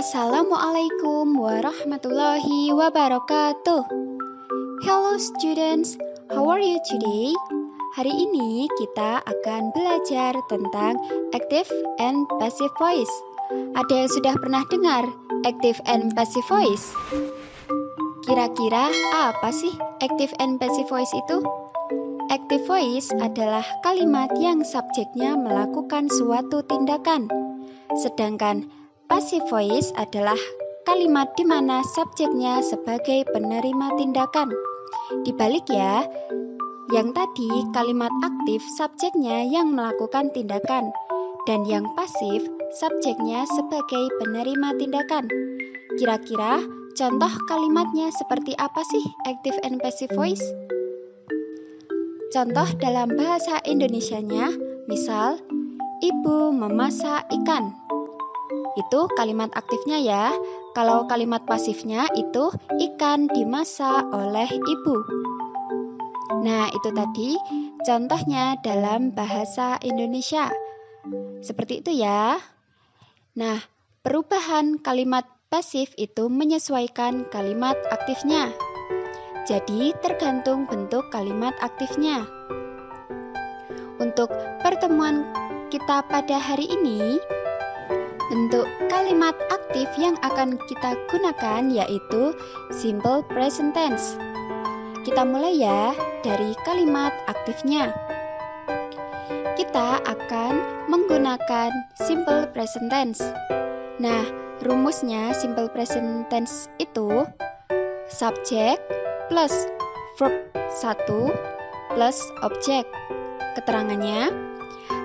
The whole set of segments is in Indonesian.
Assalamualaikum warahmatullahi wabarakatuh. Hello students, how are you today? Hari ini kita akan belajar tentang active and passive voice. Ada yang sudah pernah dengar active and passive voice? Kira-kira apa sih active and passive voice itu? Active voice adalah kalimat yang subjeknya melakukan suatu tindakan. Sedangkan passive voice adalah kalimat di mana subjeknya sebagai penerima tindakan. Dibalik ya, yang tadi kalimat aktif subjeknya yang melakukan tindakan, dan yang pasif subjeknya sebagai penerima tindakan. Kira-kira contoh kalimatnya seperti apa sih active and passive voice? Contoh dalam bahasa Indonesianya, misal, ibu memasak ikan. Itu kalimat aktifnya ya. Kalau kalimat pasifnya itu ikan dimasak oleh ibu. Nah, itu tadi contohnya dalam bahasa Indonesia. Seperti itu ya. Nah, perubahan kalimat pasif itu menyesuaikan kalimat aktifnya. Jadi, tergantung bentuk kalimat aktifnya. Untuk pertemuan kita pada hari ini, bentuk kalimat aktif yang akan kita gunakan yaitu simple present tense. Kita mulai ya dari kalimat aktifnya. Kita akan menggunakan simple present tense. Nah, rumusnya simple present tense itu subjek plus verb 1 plus objek. Keterangannya,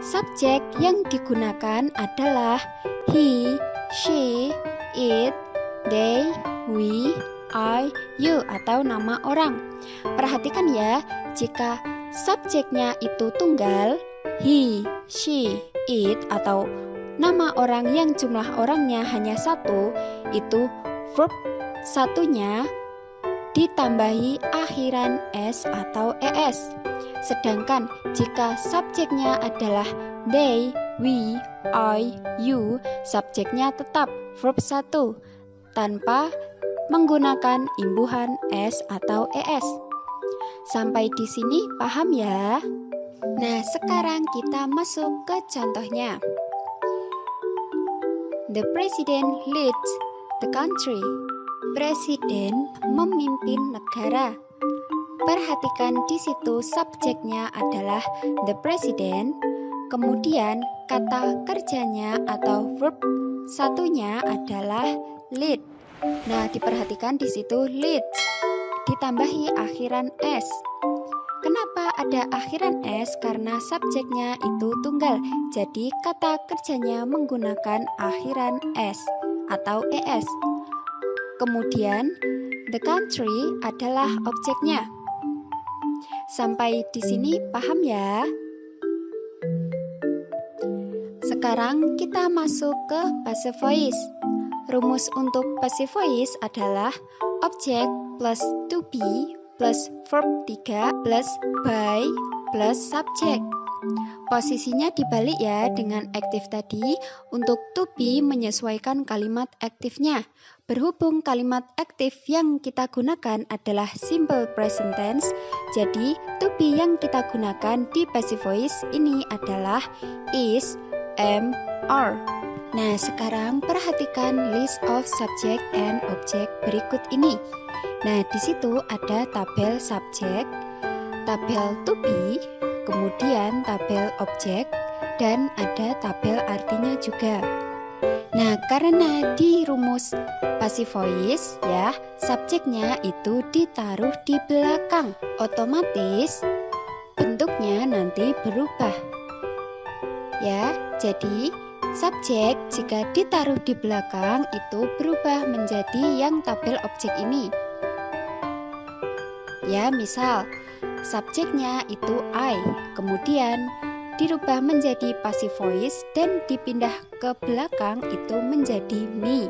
subjek yang digunakan adalah he, she, it, they, we, I, you atau nama orang. Perhatikan ya, jika subjeknya itu tunggal, he, she, it atau nama orang yang jumlah orangnya hanya satu, itu verb satunya ditambahi akhiran s atau es. Sedangkan jika subjeknya adalah they, we, I, you, subjeknya tetap verb 1 tanpa menggunakan imbuhan s atau es. Sampai di sini paham ya? Nah, sekarang kita masuk ke contohnya. The president leads the country. Presiden memimpin negara. Perhatikan di situ subjeknya adalah the president, kemudian kata kerjanya atau verb satunya adalah lead. Nah, diperhatikan di situ leads ditambahi akhiran s. Kenapa ada akhiran s? Karena subjeknya itu tunggal. Jadi kata kerjanya menggunakan akhiran s atau es. Kemudian the country adalah objeknya. Sampai di sini paham ya? Sekarang kita masuk ke passive voice. Rumus untuk passive voice adalah objek plus to be plus verb 3 plus by plus subjek. Posisinya dibalik ya dengan aktif tadi. Untuk to be menyesuaikan kalimat aktifnya. Berhubung kalimat aktif yang kita gunakan adalah simple present tense, jadi to be yang kita gunakan di passive voice ini adalah is, am, are. Nah, sekarang perhatikan list of subject and object berikut ini. Nah, di situ ada tabel subjek, tabel to be, kemudian tabel objek, dan ada tabel artinya juga. Nah, karena di rumus passive voice ya, subjeknya itu ditaruh di belakang, otomatis bentuknya nanti berubah. Ya, jadi subjek jika ditaruh di belakang itu berubah menjadi yang tabel objek ini. Ya, misal subjeknya itu I, kemudian dirubah menjadi passive voice dan dipindah ke belakang itu menjadi me.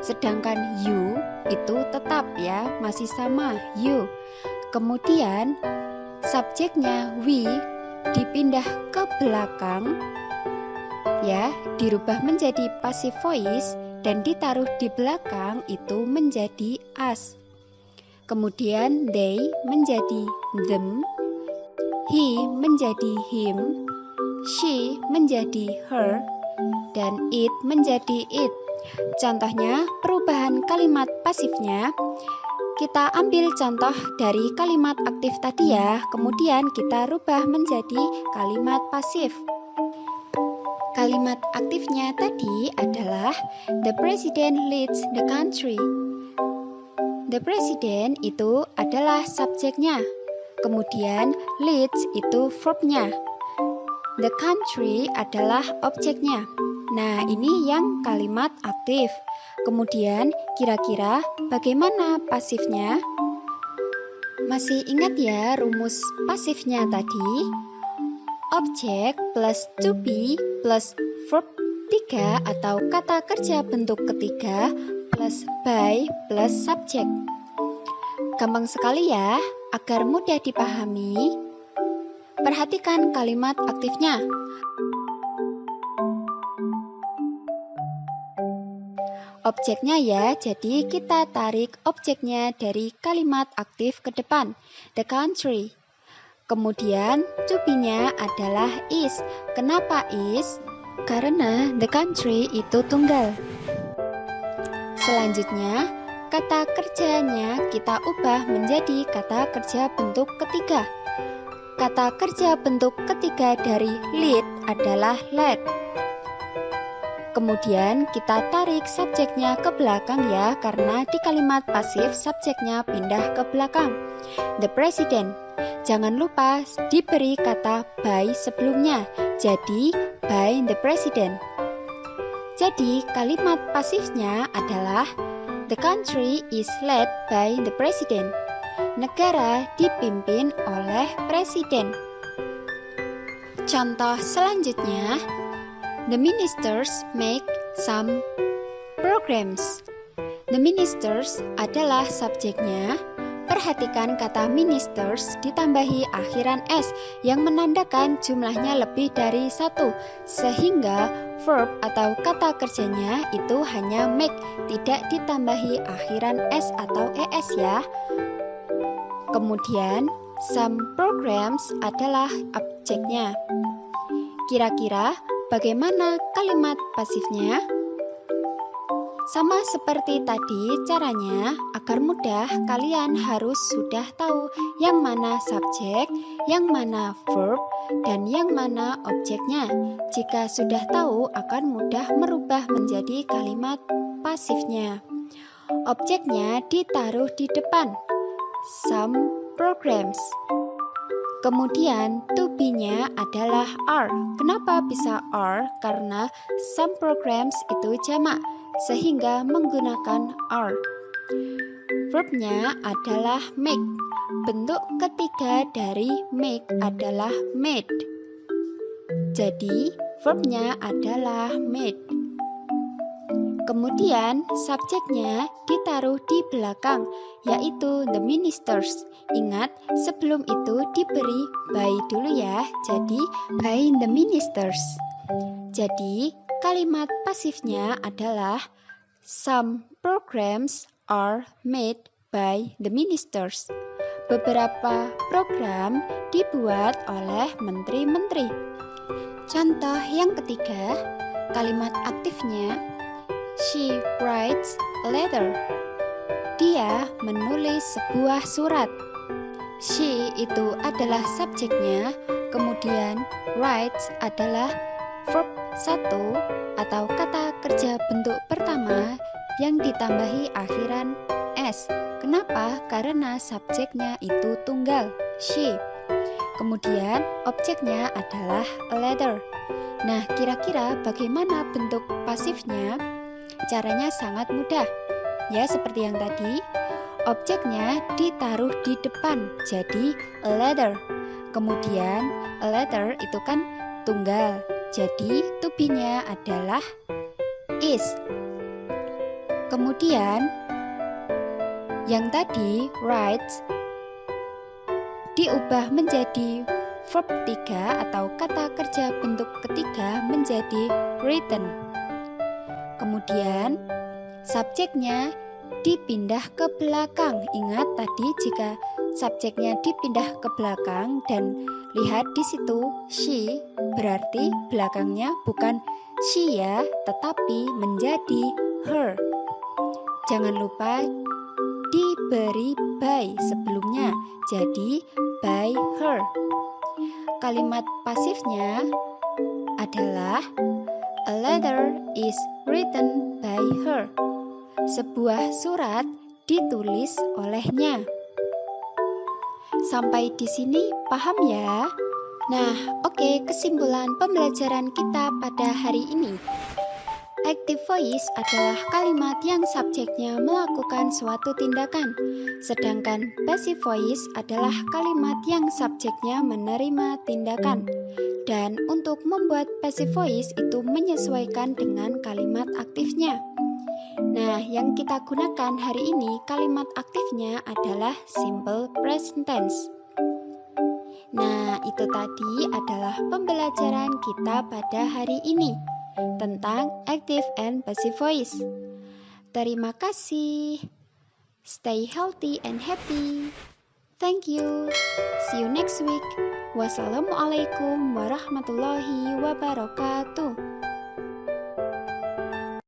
Sedangkan you itu tetap ya, masih sama you. Kemudian subjeknya we dipindah ke belakang ya, dirubah menjadi passive voice dan ditaruh di belakang itu menjadi us. Kemudian they menjadi them, he menjadi him, she menjadi her, dan it menjadi it. Contohnya perubahan kalimat pasifnya, kita ambil contoh dari kalimat aktif tadi ya, kemudian kita rubah menjadi kalimat pasif. Kalimat aktifnya tadi adalah the president leads the country. The president itu adalah subjeknya, kemudian leads itu verbnya. The country adalah objeknya. Nah, ini yang kalimat aktif. Kemudian, kira-kira bagaimana pasifnya? Masih ingat ya rumus pasifnya tadi? Objek plus to be plus verb 3 atau kata kerja bentuk ketiga plus by plus subjek. Gampang sekali ya, agar mudah dipahami. Perhatikan kalimat aktifnya. Objeknya ya, jadi kita tarik objeknya dari kalimat aktif ke depan, the country. Kemudian to be-nya adalah is. Kenapa is? Karena the country itu tunggal. Selanjutnya, kata kerjanya kita ubah menjadi kata kerja bentuk ketiga. Kata kerja bentuk ketiga dari lead adalah led. Kemudian kita tarik subjeknya ke belakang ya, karena di kalimat pasif subjeknya pindah ke belakang. The president. Jangan lupa diberi kata by sebelumnya, jadi by the president. Jadi kalimat pasifnya adalah the country is led by the president. Negara dipimpin oleh presiden. Contoh selanjutnya, the ministers make some programs. The ministers adalah subjeknya. Perhatikan kata ministers ditambahi akhiran s yang menandakan jumlahnya lebih dari satu, sehingga verb atau kata kerjanya itu hanya make, tidak ditambahi akhiran s atau es ya. Kemudian some programs adalah objeknya. Kira-kira bagaimana kalimat pasifnya? Sama seperti tadi caranya, agar mudah kalian harus sudah tahu yang mana subjek, yang mana verb, dan yang mana objeknya. Jika sudah tahu, akan mudah merubah menjadi kalimat pasifnya. Objeknya ditaruh di depan, some programs. Kemudian to be-nya adalah are. Kenapa bisa are? Karena some programs itu jamak, sehingga menggunakan are. Verbnya adalah make. Bentuk ketiga dari make adalah made. Jadi verbnya adalah made. Kemudian subjeknya ditaruh di belakang, yaitu the ministers. Ingat, sebelum itu diberi by dulu ya, jadi by the ministers. Jadi kalimat pasifnya adalah some programs are made by the ministers. Beberapa program dibuat oleh menteri-menteri. Contoh yang ketiga, kalimat aktifnya she writes a letter. Dia menulis sebuah surat. She itu adalah subjeknya, kemudian writes adalah verb 1 atau kata kerja bentuk pertama yang ditambahi akhiran s. Kenapa? Karena subjeknya itu tunggal, she. Kemudian objeknya adalah a letter. Nah, kira-kira bagaimana bentuk pasifnya? Caranya sangat mudah. Ya, seperti yang tadi, objeknya ditaruh di depan, jadi a letter. Kemudian a letter itu kan tunggal, jadi to be-nya adalah is. Kemudian yang tadi writes diubah menjadi verb 3 atau kata kerja bentuk ketiga menjadi written. Kemudian, subjeknya dipindah ke belakang. Ingat tadi jika subjeknya dipindah ke belakang dan lihat di situ she, berarti belakangnya bukan she ya, tetapi menjadi her. Jangan lupa diberi by sebelumnya, jadi by her. Kalimat pasifnya adalah a letter is written by her. Sebuah surat ditulis olehnya. Sampai di sini paham ya? Nah, oke, kesimpulan pembelajaran kita pada hari ini. Active voice adalah kalimat yang subjeknya melakukan suatu tindakan, sedangkan passive voice adalah kalimat yang subjeknya menerima tindakan. Dan untuk membuat passive voice itu menyesuaikan dengan kalimat aktifnya. Nah, yang kita gunakan hari ini kalimat aktifnya adalah simple present tense. Nah, itu tadi adalah pembelajaran kita pada hari ini tentang active and passive voice. Terima kasih. Stay healthy and happy. Thank you. See you next week. Wassalamualaikum warahmatullahi wabarakatuh.